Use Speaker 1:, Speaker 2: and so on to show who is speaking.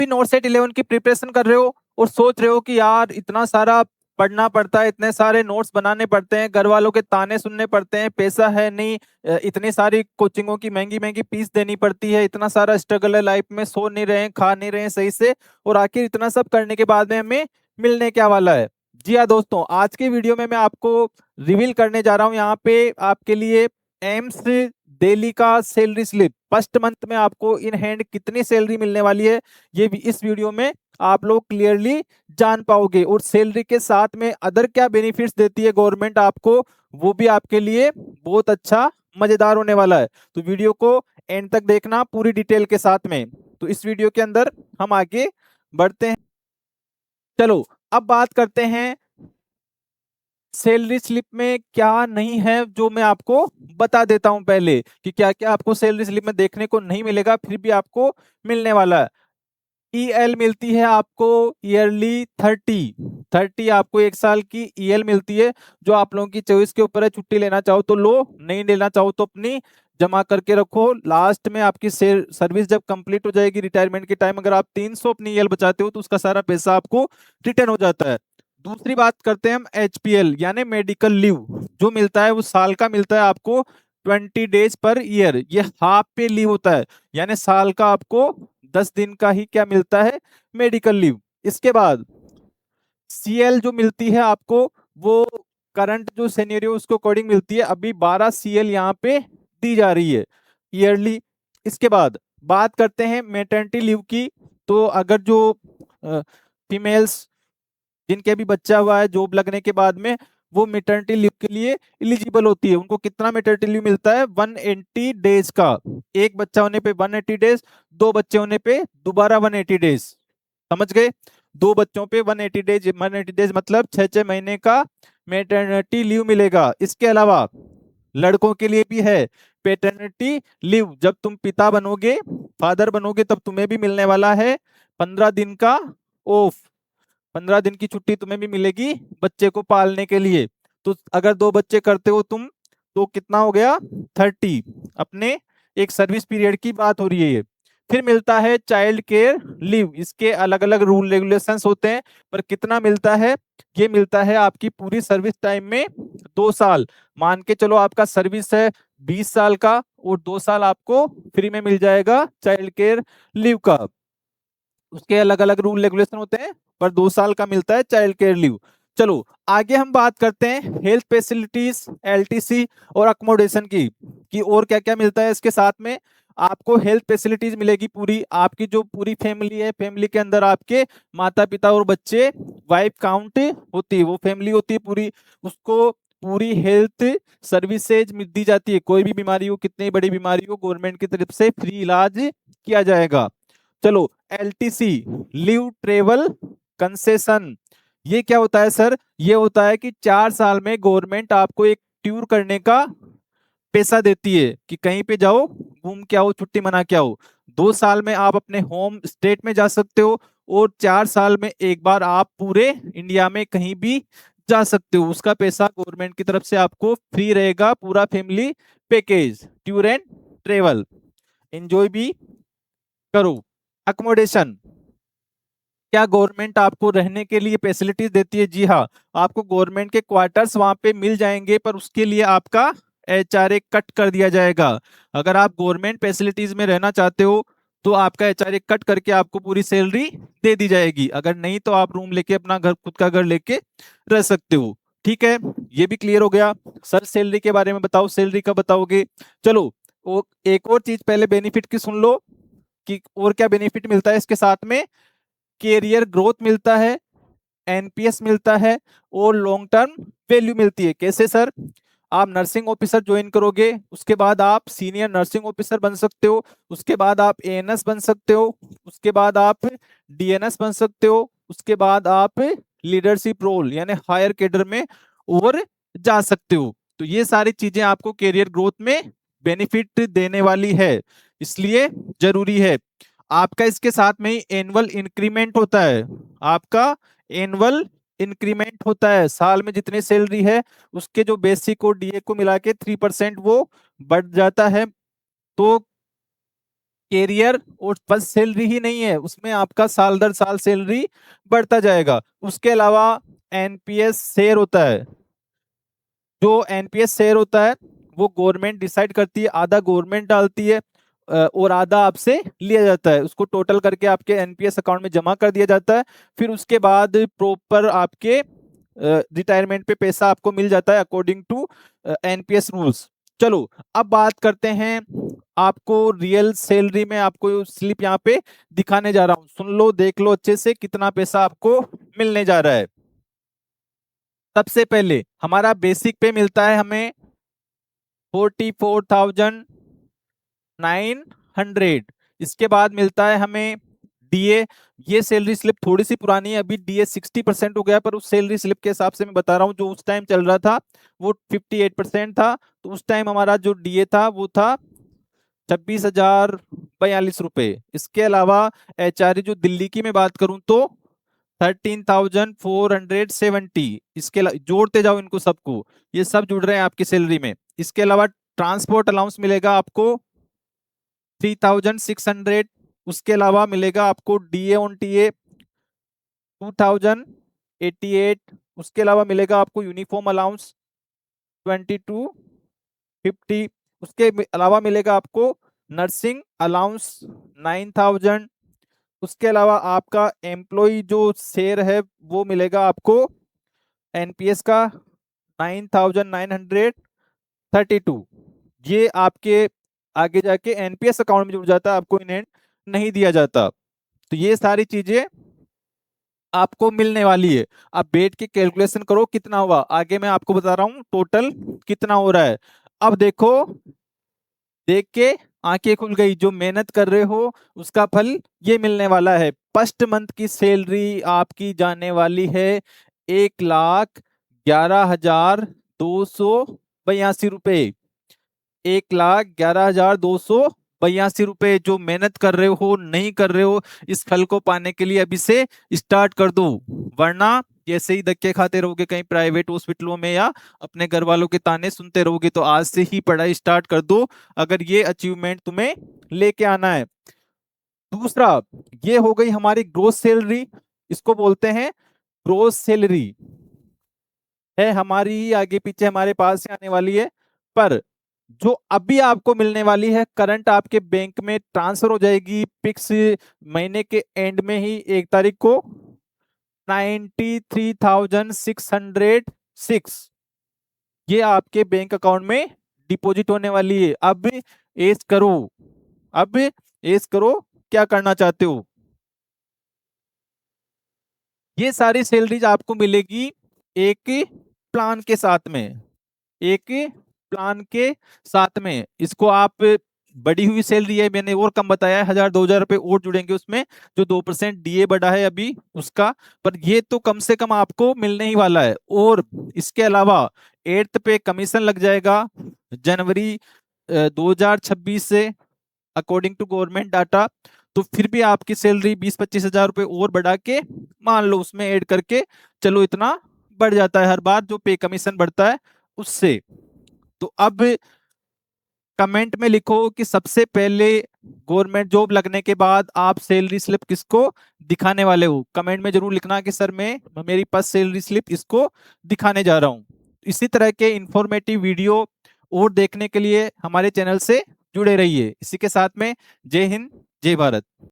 Speaker 1: भी not set 11 की preparation कर रहे हो और सोच रहे हो कि यार इतना सारा पढ़ना पड़ता है, इतने सारे नोट्स बनाने पड़ते हैं, घर वालों के ताने सुनने पड़ते हैं, पैसा है नहीं, इतनी सारी कोचिंगों की महंगी महंगी फीस देनी पड़ती है, इतना सारा स्ट्रगल है लाइफ में, सो नहीं रहे हैं, खा नहीं रहे हैं सही से, और आखिर इतना सब करने के बाद में हमें मिलने क्या वाला है। जी हाँ दोस्तों, आज के वीडियो में मैं आपको रिवील करने जा रहा हूँ यहाँ पे आपके लिए एम्स दिल्ली का सैलरी स्लिप। फर्स्ट मंथ में आपको इन हैंड कितनी सैलरी मिलने वाली है ये भी इस वीडियो में आप लोग क्लियरली जान पाओगे, और सैलरी के साथ में अदर क्या बेनिफिट्स देती है गवर्नमेंट आपको, वो भी आपके लिए बहुत अच्छा मजेदार होने वाला है। तो वीडियो को एंड तक देखना पूरी डिटेल के साथ में। तो इस वीडियो के अंदर हम आगे बढ़ते हैं। चलो अब बात करते हैं सैलरी स्लिप में क्या नहीं है, जो मैं आपको बता देता हूं पहले कि क्या क्या आपको सैलरी स्लिप में देखने को नहीं मिलेगा, फिर भी आपको मिलने वाला है। ईएल मिलती है आपको ईयरली 30 आपको एक साल की ईएल मिलती है, जो आप लोगों की चॉइस के ऊपर है। छुट्टी लेना चाहो तो लो, नहीं लेना चाहो तो अपनी जमा करके रखो। लास्ट में आपकी सर्विस जब कंप्लीट हो जाएगी रिटायरमेंट के टाइम, अगर आप 300 अपनी ईएल बचाते हो तो उसका सारा पैसा आपको रिटर्न हो जाता है। दूसरी बात करते हैं हम एचपीएल यानी मेडिकल लीव, जो मिलता है वो साल का मिलता है आपको 20 डेज पर ईयर। ये हाफ पे लीव होता है, यानी साल का आपको 10 दिन का ही क्या मिलता है, मेडिकल लीव। इसके बाद सीएल जो मिलती है आपको, वो करंट जो सिनेरियो उसको अकॉर्डिंग मिलती है। अभी 12 सीएल यहाँ पे दी जा रही है ईयरली। इसके बाद बात करते हैं मैटरनिटी लीव की। तो अगर जो फीमेल्स जिनके भी बच्चा हुआ है जॉब लगने के बाद में, वो मैटरनिटी लीव के लिए एलिजिबल होती है। उनको कितना मैटरनिटी लीव मिलता है, 180 डेज का। एक बच्चा होने पे 180 डेज, दो बच्चे होने पे दोबारा 180 डेज। समझ गए? दो बच्चों पे 180 डेज, 180 डेज मतलब 6-6 महीने का मैटरनिटी लीव मिलेगा। इसके अलावा लड़कों के लिए भी है पैटर्निटी लीव। जब तुम पिता बनोगे, फादर बनोगे, तब तुम्हें भी मिलने वाला है 15 दिन का ऑफ। 15 दिन की छुट्टी तुम्हें भी मिलेगी बच्चे को पालने के लिए। तो अगर दो बच्चे करते हो तुम, तो कितना हो गया, 30 अपने एक सर्विस पीरियड की बात हो रही है ये। फिर मिलता है चाइल्ड केयर लीव। इसके अलग अलग रूल रेगुलेशंस होते हैं, पर कितना मिलता है, ये मिलता है आपकी पूरी सर्विस टाइम में 2 साल। मान के चलो आपका सर्विस है 20 साल का, और 2 साल आपको फ्री में मिल जाएगा चाइल्ड केयर लीव का। उसके अलग अलग रूल रेगुलेशन होते हैं, पर 2 साल का मिलता है चाइल्ड केयर लीव। चलो आगे हम बात करते हैं हेल्थ फैसिलिटीज, एलटीसी और अकोमोडेशन की कि और क्या क्या मिलता है इसके साथ में। आपको हेल्थ फैसिलिटीज मिलेगी पूरी, आपकी जो पूरी फैमिली है, फैमिली के अंदर आपके माता पिता और बच्चे, वाइफ काउंट होती है, वो फैमिली होती है पूरी, उसको पूरी हेल्थ सर्विसेज दी जाती है। कोई भी बीमारी हो, कितनी बड़ी बीमारी हो, गवर्नमेंट की तरफ से फ्री इलाज किया जाएगा। चलो एलटीसी, लीव ट्रेवल कंसेशन, ये क्या होता है सर? ये होता है कि 4 साल में गवर्नमेंट आपको एक टूर करने का पैसा देती है कि कहीं पे जाओ, घूम के आओ, छुट्टी मना के आओ। 2 साल में आप अपने होम स्टेट में जा सकते हो, और 4 साल में एक बार आप पूरे इंडिया में कहीं भी जा सकते हो। उसका पैसा गवर्नमेंट की तरफ से आपको फ्री रहेगा, पूरा family package tour and travel, enjoy भी करो। अकोमोडेशन, क्या गवर्नमेंट आपको रहने के लिए फैसिलिटीज देती है? जी हाँ, आपको गवर्नमेंट के क्वार्टर्स वहां पे मिल जाएंगे, पर उसके लिए आपका एचआरए कट कर दिया जाएगा। अगर आप गवर्नमेंट फैसिलिटीज में रहना चाहते हो तो आपका एचआरए कट करके आपको पूरी सैलरी दे दी जाएगी। अगर नहीं तो आप रूम लेके अपना घर, खुद का घर लेके रह सकते हो। ठीक है, ये भी क्लियर हो गया। सर सैलरी के बारे में बताओ, सैलरी कब बताओगे? चलो एक और चीज पहले बेनिफिट की सुन लो कि और क्या बेनिफिट मिलता है इसके साथ में। कैरियर ग्रोथ मिलता है, एनपीएस मिलता है, और लॉन्ग टर्म वैल्यू मिलती है। कैसे सर? आप नर्सिंग ऑफिसर ज्वाइन करोगे, उसके बाद आप सीनियर नर्सिंग ऑफिसर बन सकते हो, उसके बाद आप एएनएस बन सकते हो, उसके बाद आप डीएनएस बन सकते हो, उसके बाद आप लीडरशिप रोल यानी हायर कैडर में और जा सकते हो। तो ये सारी चीजें आपको कैरियर ग्रोथ में बेनिफिट देने वाली है, इसलिए जरूरी है। आपका इसके साथ में ही एनुअल इंक्रीमेंट होता है। आपका एनुअल इंक्रीमेंट होता है, साल में जितनी सैलरी है उसके जो बेसिक और डीए को मिला के 3% वो बढ़ जाता है। तो कैरियर और बस सैलरी ही नहीं है, उसमें आपका साल दर साल सैलरी बढ़ता जाएगा। उसके अलावा एनपीएस शेयर होता है, जो एनपीएस शेयर होता है वो गवर्नमेंट डिसाइड करती है, आधा गवर्नमेंट डालती है और आधा आपसे लिया जाता है, उसको टोटल करके आपके एनपीएस अकाउंट में जमा कर दिया जाता है। फिर उसके बाद प्रॉपर आपके रिटायरमेंट पे पैसा आपको मिल जाता है अकॉर्डिंग टू एनपीएस रूल्स। चलो अब बात करते हैं, आपको रियल सैलरी में आपको स्लिप यहाँ पे दिखाने जा रहा हूँ, सुन लो देख लो अच्छे से कितना पैसा आपको मिलने जा रहा है। सबसे पहले हमारा बेसिक पे मिलता है हमें 44,900। इसके बाद मिलता है हमें डीए, ये सैलरी स्लिप थोड़ी सी पुरानी है, अभी डीए 60% हो गया, पर उस सैलरी स्लिप के हिसाब से मैं बता रहा हूँ, जो उस टाइम चल रहा था वो 58% था। तो उस टाइम हमारा जो डीए था वो था 26,042 रुपए। इसके अलावा एचआरए जो दिल्ली की मैं बात करूं तो 13,470। इसके जोड़ते जाओ इनको सबको, ये सब जुड़ रहे हैं आपकी सैलरी में। इसके अलावा ट्रांसपोर्ट अलाउंस मिलेगा आपको 3,600। उसके अलावा मिलेगा आपको डीए ऑन टीए 2,088। उसके अलावा मिलेगा आपको यूनिफॉर्म अलाउंस 2,250। उसके अलावा मिलेगा आपको नर्सिंग अलाउंस 9,000। उसके अलावा आपका एम्प्लॉय जो शेयर है वो मिलेगा आपको एनपीएस का 9,932। ये आपके आगे जाके एनपीएस अकाउंट में जुड़ जाता है, आपको इन नहीं दिया जाता। तो ये सारी चीजें आपको मिलने वाली है। अब बैठ के कैलकुलेशन करो कितना हुआ, आगे मैं आपको बता रहा हूँ टोटल कितना हो रहा है। अब देखो, देख के आंखें खुल गई, जो मेहनत कर रहे हो उसका फल ये मिलने वाला है। फर्स्ट मंथ की सैलरी आपकी जाने वाली है 1,11,282 रुपए। 1,11,282 रुपए। जो मेहनत कर रहे हो नहीं कर रहे हो, इस फल को पाने के लिए अभी से स्टार्ट कर दो, वरना जैसे ही धक्के खाते रहोगे कहीं प्राइवेट हॉस्पिटलों में या अपने घर वालों के ताने सुनते रहोगे, तो आज से ही पढ़ाई स्टार्ट कर दो अगर ये अचीवमेंट तुम्हें लेके आना है। दूसरा, ये हो गई हमारी ग्रोस सैलरी, इसको बोलते हैं ग्रोस सैलरी है हमारी, आगे पीछे हमारे पास से आने वाली है। पर जो अभी आपको मिलने वाली है करंट आपके बैंक में ट्रांसफर हो जाएगी फिक्स महीने के एंड में ही 1 तारीख को 93,606, ये आपके बैंक अकाउंट में डिपॉजिट होने वाली है। अब ऐश करो, अब ऐश करो, क्या करना चाहते हो। ये सारी सैलरीज आपको मिलेगी एक प्लान के साथ में, एक प्लान के साथ में। इसको आप बढ़ी हुई सैलरी है, मैंने और कम बताया है, 1,000-2,000 रुपए और जुड़ेंगे उसमें, जो 2% डीए बढ़ा है अभी उसका। पर ये तो कम से कम आपको मिलने ही वाला है। और इसके अलावा 8th पे कमीशन लग जाएगा जनवरी 2026 से, अकॉर्डिंग टू गवर्नमेंट डाटा। तो फिर भी आपकी सैलरी 20-25 हजार रुपए और बढ़ा के मान लो, उसमें ऐड करके चलो, इतना बढ़ जाता है हर बार जो पे कमीशन बढ़ता है उससे। तो अब कमेंट में लिखो कि सबसे पहले गवर्नमेंट जॉब लगने के बाद आप सैलरी स्लिप किसको दिखाने वाले हो। कमेंट में जरूर लिखना कि सर मैं मेरी पास सैलरी स्लिप इसको दिखाने जा रहा हूँ। इसी तरह के इंफॉर्मेटिव वीडियो और देखने के लिए हमारे चैनल से जुड़े रहिए। इसी के साथ में जय हिंद, जय भारत।